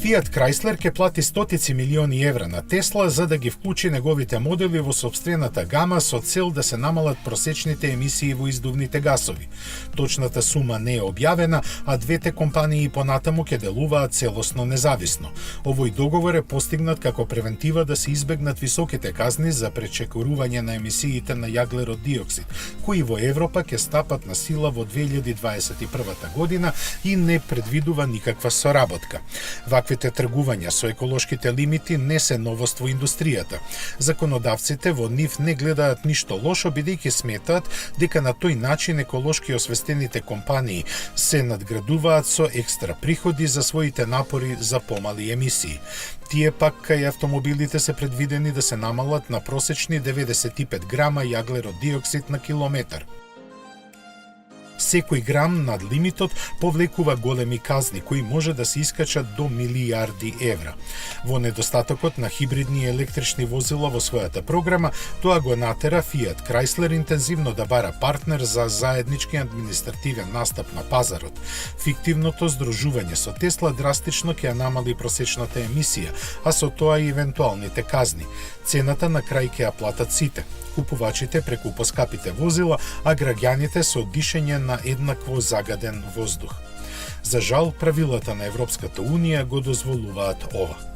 Fiat Chrysler ќе плати стотици милиони евра на Тесла за да ги вклучи неговите модели во сопствената гама со цел да се намалат просечните емисии во издувните гасови. Точната сума не е објавена, а двете компании понатаму ќе делуваат целосно независно. Овој договор е постигнат како превентива да се избегнат високите казни за пречекорување на емисиите на јаглерод диоксид, кои во Европа ќе стапат на сила во 2021 година и не предвидува никаква соработка. Ваквите тргувања со еколошките лимити не се новост во индустријата. Законодавците во нив не гледаат ништо лошо, бидејќи сметаат дека на тој начин еколошки освестените компании се надградуваат со екстра приходи за своите напори за помали емисии. Тие пак кај автомобилите се предвидени да се намалат на просечни 95 грама јаглерод диоксид на километар. Секој грам над лимитот повлекува големи казни, кои може да се искачат до милијарди евра. Во недостатокот на хибридни и електрични возила во својата програма, тоа го натера Fiat Chrysler интензивно да бара партнер за заеднички административен настап на пазарот. Фиктивното здружување со Тесла драстично ќе намали просечната емисија, а со тоа и евентуалните казни. Цената на крај ќе ја платат сите, купувачите преку поскапите возила, а граѓаните со дишење на еднакво загаден воздух. За жал, правилата на Европската Унија го дозволуваат ова.